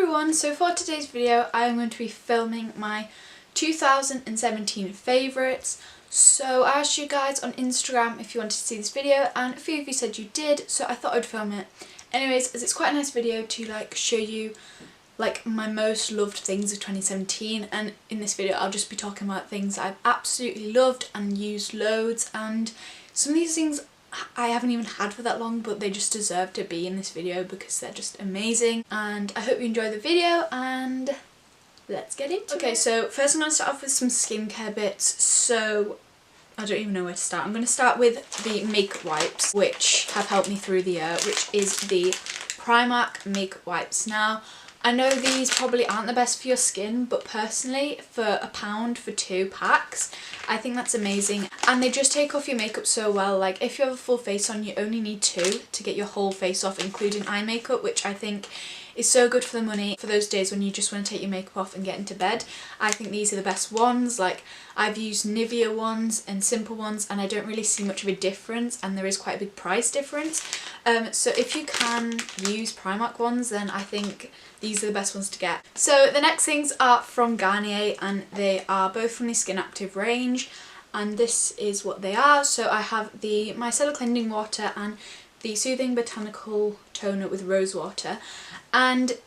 everyone, so for today's video I'm going to be filming my 2017 favourites. So I asked you guys on Instagram if you wanted to see this video and a few of you said you did, so I thought I'd film it. Anyways, as it's quite a nice video to show you my most loved things of 2017, and in this video I'll just be talking about things I've absolutely loved and used loads, and some of these things I haven't even had for that long, but they just deserve to be in this video because they're just amazing. And I hope you enjoy the video and let's get into it. Okay, so first I'm going to start off with some skincare bits. So I don't even know where to start. I'm going to start with the makeup wipes, which have helped me through the year, which is the Primark makeup wipes. Now, I know these probably aren't the best for your skin, but personally, for £1 for 2 packs, I think that's amazing. And they just take off your makeup so well. Like, if you have a full face on, you only need 2 to get your whole face off, including eye makeup, which I think is so good for the money for those days when you just want to take your makeup off and get into bed. I think these are the best ones. Like, I've used Nivea ones and Simple ones and I don't really see much of a difference, and there is quite a big price difference. So if you can use Primark ones, then I think these are the best ones to get. So the next things are from Garnier, and they are both from the Skin Active range, and this is what they are. So I have the Micellar Cleansing Water and the Soothing Botanical Toner with Rose Water. And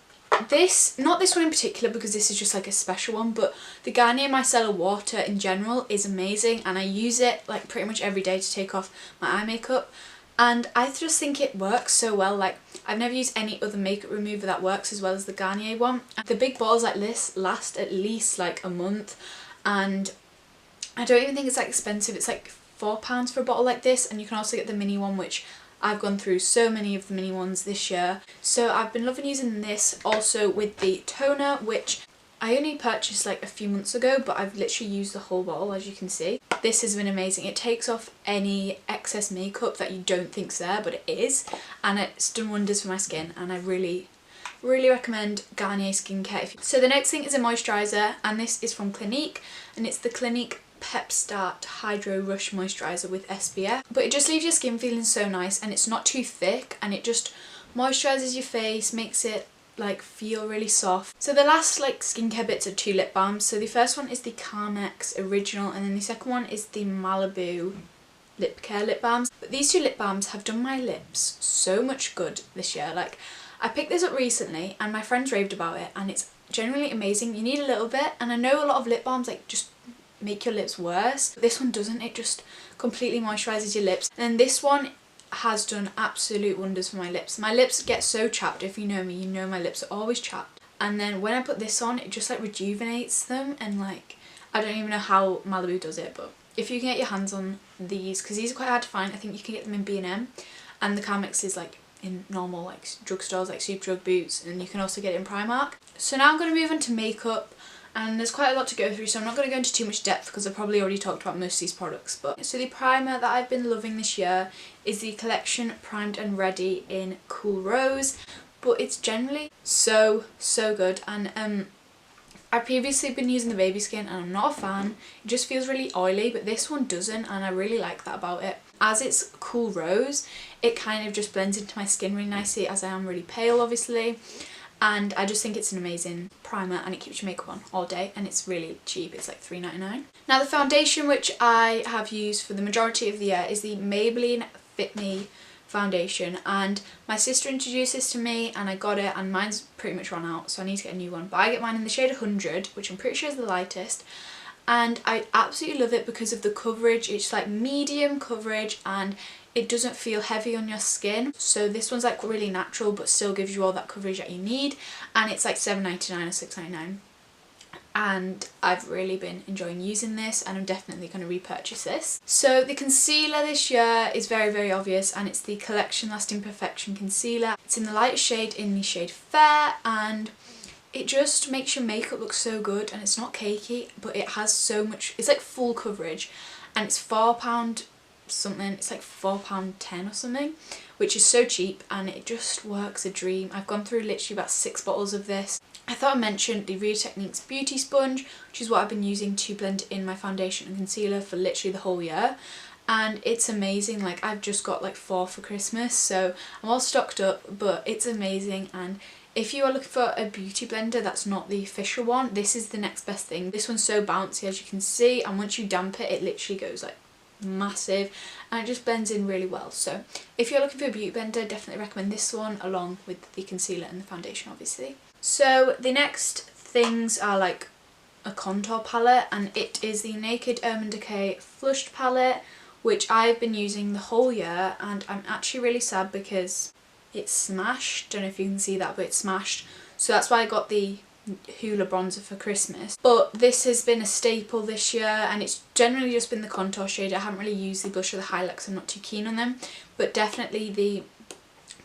this, not this one in particular because this is just like a special one, but the Garnier Micellar Water in general is amazing, and I use it like pretty much every day to take off my eye makeup. And I just think it works so well. Like, I've never used any other makeup remover that works as well as the Garnier one. The big bottles like this last at least like a month, and I don't even think it's that expensive. It's like £4 for a bottle like this, and you can also get the mini one, which I've gone through so many of the mini ones this year. So I've been loving using this, also with the toner, which I only purchased like a few months ago, but I've literally used the whole bottle, as you can see. This has been amazing. It takes off any excess makeup that you don't think's there, but it is, and it's done wonders for my skin, and I really recommend Garnier skincare. So the next thing is a moisturiser, and this is from Clinique, and it's the Clinique Pep Start Hydro Rush Moisturiser with SPF. But it just leaves your skin feeling so nice, and it's not too thick, and it just moisturises your face, makes it like feel really soft. So the last skincare bits are 2 lip balms. So the first one is the Carmex Original, and then the second one is the Malibu Lip Care lip balms. But these 2 lip balms have done my lips so much good this year. Like, I picked this up recently and my friends raved about it, and it's genuinely amazing. You need a little bit, and I know a lot of lip balms just make your lips worse. This one doesn't. It just completely moisturises your lips. And then this one has done absolute wonders for my lips. My lips get so chapped. If you know me, you know my lips are always chapped, and then when I put this on, it just rejuvenates them. And I don't even know how Malibu does it, but if you can get your hands on these, because these are quite hard to find, I think you can get them in B&M, and the Carmex is in normal drugstores like Superdrug, Boots, and you can also get it in Primark. So now I'm going to move on to makeup, and there's quite a lot to go through, so I'm not going to go into too much depth because I've probably already talked about most of these products. But so the primer that I've been loving this year is the Collection Primed and Ready in Cool Rose, but it's generally so good. And I've previously been using the Baby Skin, and I'm not a fan. It just feels really oily, but this one doesn't, and I really like that about it. As it's Cool Rose, it kind of just blends into my skin really nicely, as I am really pale obviously. And I just think it's an amazing primer, and it keeps your makeup on all day, and it's really cheap. It's like £3.99. Now the foundation which I have used for the majority of the year is the Maybelline Fit Me foundation, and my sister introduced this to me and I got it, and mine's pretty much run out, so I need to get a new one. But I get mine in the shade 100, which I'm pretty sure is the lightest, and I absolutely love it because of the coverage. It's medium coverage, and it doesn't feel heavy on your skin. So this one's really natural but still gives you all that coverage that you need, and it's £7.99 or £6.99. And I've really been enjoying using this, and I'm definitely going to repurchase this. So the concealer this year is very obvious, and it's the Collection Lasting Perfection Concealer. It's in the lightest shade, in the shade Fair, and it just makes your makeup look so good, and it's not cakey, but it has so much, it's full coverage, and it's £4 something, it's £4.10 or something, which is so cheap, and it just works a dream. I've gone through literally about 6 bottles of this. I thought I mentioned the Real Techniques Beauty Sponge, which is what I've been using to blend in my foundation and concealer for literally the whole year, and it's amazing. I've just got 4 for Christmas, so I'm all stocked up, but it's amazing, and if you are looking for a beauty blender that's not the official one, this is the next best thing. This one's so bouncy, as you can see, and once you damp it, it literally goes like massive, and it just blends in really well. So if you're looking for a beauty blender, definitely recommend this one, along with the concealer and the foundation, obviously. So the next things are like a contour palette, and it is the Naked Urban Decay Flushed palette, which I've been using the whole year, and I'm actually really sad because it's smashed. Don't know if you can see that, but it's smashed, so that's why I got the Hoola bronzer for Christmas. But this has been a staple this year, and it's generally just been the contour shade. I haven't really used the blush or the highlight because I'm not too keen on them, but definitely the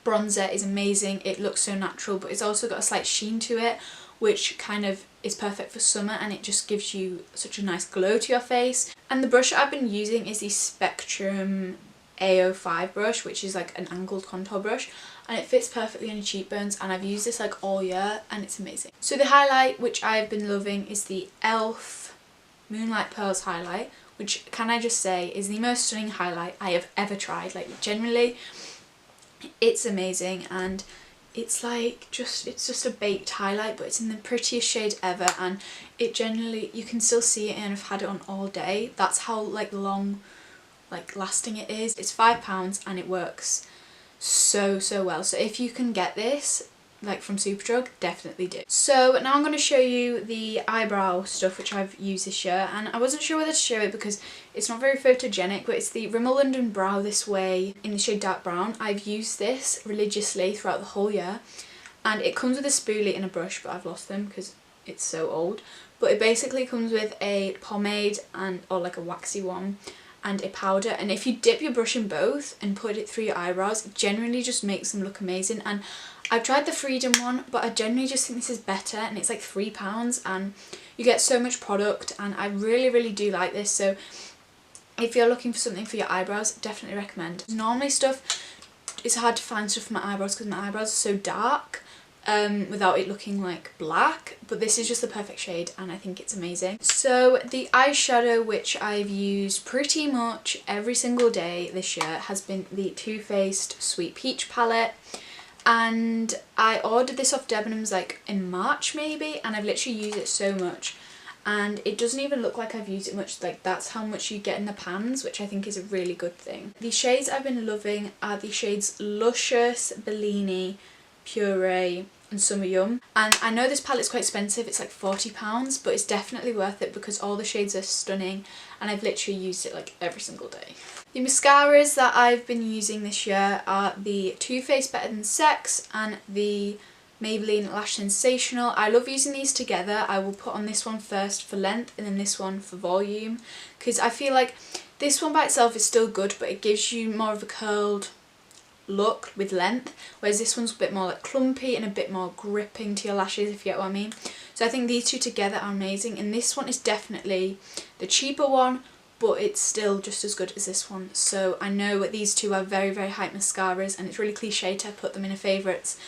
bronzer is amazing. It looks so natural, but it's also got a slight sheen to it, which kind of is perfect for summer, and it just gives you such a nice glow to your face. And the brush I've been using is the Spectrum A05 brush, which is like an angled contour brush, and it fits perfectly on your cheekbones, and I've used this like all year and it's amazing. So the highlight which I've been loving is the e.l.f. Moonlight Pearls highlight, which, can I just say, is the most stunning highlight I have ever tried. Like, generally it's amazing, and it's like it's just a baked highlight, but it's in the prettiest shade ever, and it generally, you can still see it, and I've had it on all day. That's how like long like lasting it is. It's £5 and it works so well. So if you can get this like from Superdrug, definitely do. So now I'm going to show you the eyebrow stuff which I've used this year, and I wasn't sure whether to show it because it's not very photogenic, but it's the Rimmel London Brow This Way in the shade Dark Brown. I've used this religiously throughout the whole year, and it comes with a spoolie and a brush, but I've lost them because it's so old. But it basically comes with a pomade and or like a waxy one and a powder, and if you dip your brush in both and put it through your eyebrows, it generally just makes them look amazing. And I've tried the Freedom one, but I generally just think this is better, and it's like £3 and you get so much product, and I really do like this. So if you're looking for something for your eyebrows, definitely recommend. Normally it's hard to find stuff for my eyebrows because my eyebrows are so dark without it looking like black, but this is just the perfect shade and I think it's amazing. So the eyeshadow which I've used pretty much every single day this year has been the Too Faced Sweet Peach palette, and I ordered this off Debenhams like in March maybe, and I've literally used it so much, and it doesn't even look like I've used it much. Like, that's how much you get in the pans, which I think is a really good thing. The shades I've been loving are the shades Luscious, Bellini, Puree and Summer Yum, and I know this palette's quite expensive, it's like £40, but it's definitely worth it because all the shades are stunning and I've literally used it like every single day. The mascaras that I've been using this year are the Too Faced Better Than Sex and the Maybelline Lash Sensational. I love using these together. I will put on this one first for length and then this one for volume, because I feel like this one by itself is still good, but it gives you more of a curled look with length, whereas this one's a bit more like clumpy and a bit more gripping to your lashes, if you get what I mean. So I think these two together are amazing, and this one is definitely the cheaper one, but it's still just as good as this one. So I know these two are very hype mascaras, and it's really cliche to put them in a favourites,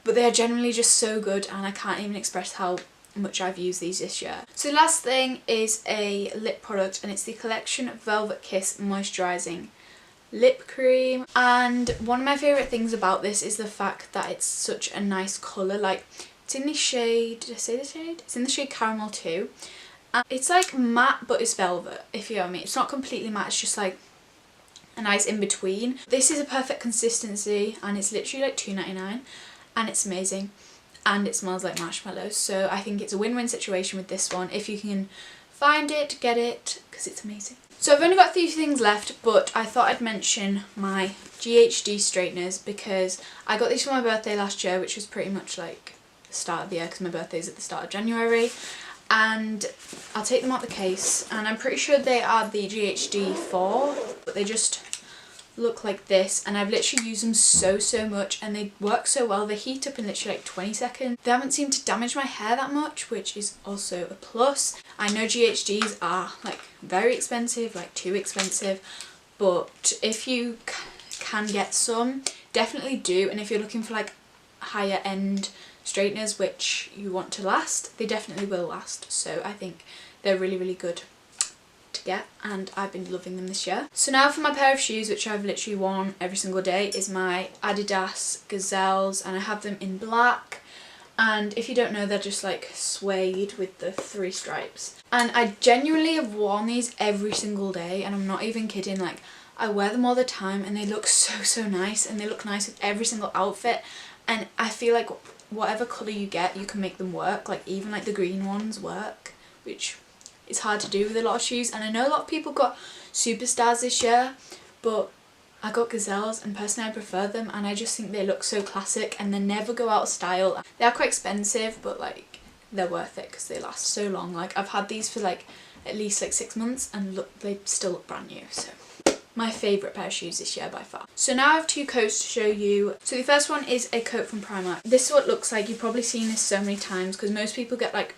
but they are generally just so good, and I can't even express how much I've used these this year. So the last thing is a lip product, and it's the Collection Velvet Kiss Moisturising Lip Cream, and one of my favourite things about this is the fact that it's such a nice colour. Like, it's in the shade, did I say the shade? It's in the shade Caramel 2. And it's like matte, but it's velvet, if you know what I mean. It's not completely matte, it's just like a nice in-between. This is a perfect consistency, and it's literally like £2.99, and it's amazing, and it smells like marshmallows. So I think it's a win-win situation with this one. If you can find it, get it, because it's amazing. So I've only got a few things left, but I thought I'd mention my GHD straighteners because I got these for my birthday last year, which was pretty much like the start of the year because my birthday's at the start of January. And I'll take them out the case, and I'm pretty sure they are the GHD 4, but they just look like this, and I've literally used them so much, and they work so well. They heat up in literally like 20 seconds. They haven't seemed to damage my hair that much, which is also a plus. I know GHDs are like very expensive, like too expensive, but if you can get some, definitely do. And if you're looking for like higher end straighteners which you want to last, they definitely will last. So I think they're really good to get, and I've been loving them this year. So now for my pair of shoes, which I've literally worn every single day, is my Adidas Gazelles, and I have them in black, and if you don't know, they're just like suede with the 3 stripes. And I genuinely have worn these every single day, and I'm not even kidding, like I wear them all the time and they look so nice, and they look nice with every single outfit. And I feel like whatever colour you get, you can make them work. Like even like the green ones work, which is hard to do with a lot of shoes. And I know a lot of people got Superstars this year, but I got Gazelles, and personally I prefer them, and I just think they look so classic and they never go out of style. They are quite expensive, but like they're worth it because they last so long. Like I've had these for like at least like 6 months and look, they still look brand new. So my favourite pair of shoes this year by far. So now I have 2 coats to show you. So the first one is a coat from Primark. This is what it looks like. You've probably seen this so many times because most people get like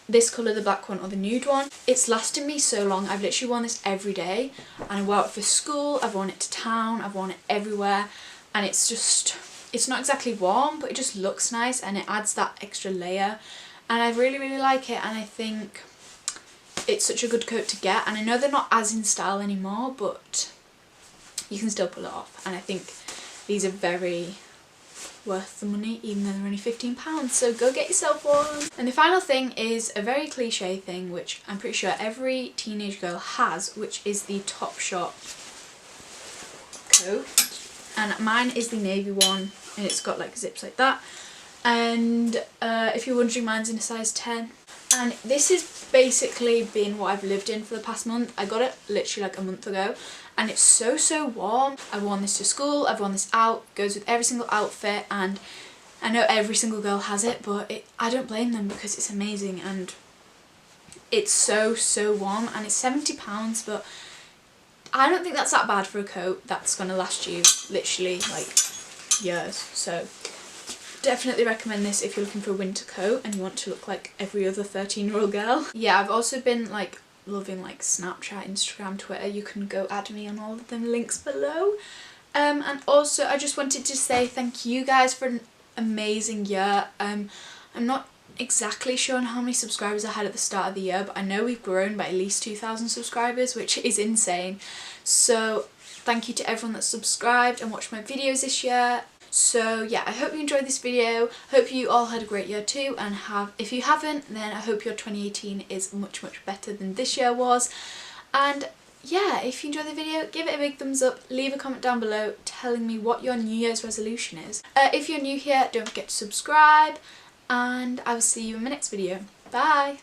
this colour, the black one, or the nude one. It's lasted me so long. I've literally worn this every day, and I wear it for school, I've worn it to town, I've worn it everywhere, and it's just, it's not exactly warm, but it just looks nice and it adds that extra layer, and I really like it. And I think it's such a good coat to get, and I know they're not as in style anymore, but you can still pull it off, and I think these are very worth the money, even though they're only £15, so go get yourself one. And the final thing is a very cliche thing, which I'm pretty sure every teenage girl has, which is the Topshop coat, and mine is the navy one, and it's got like zips like that, and if you're wondering, mine's in a size 10. And this has basically been what I've lived in for the past month. I got it literally like a month ago, and it's so warm. I've worn this to school, I've worn this out, goes with every single outfit, and I know every single girl has it, but I don't blame them because it's amazing, and it's so warm, and it's £70, but I don't think that's that bad for a coat that's going to last you literally like years. So definitely recommend this if you're looking for a winter coat and you want to look like every other 13-year-old girl. Yeah, I've also been like loving like Snapchat, Instagram, Twitter. You can go add me on all of them links below. And also I just wanted to say thank you guys for an amazing year. I'm not exactly sure on how many subscribers I had at the start of the year, but I know we've grown by at least 2,000 subscribers, which is insane. So thank you to everyone that subscribed and watched my videos this year. So yeah, I hope you enjoyed this video. Hope you all had a great year too, and if you haven't, then I hope your 2018 is much better than this year was. And yeah, if you enjoyed the video, give it a big thumbs up, leave a comment down below telling me what your New Year's resolution is. If you're new here, don't forget to subscribe, and I will see you in my next video. Bye!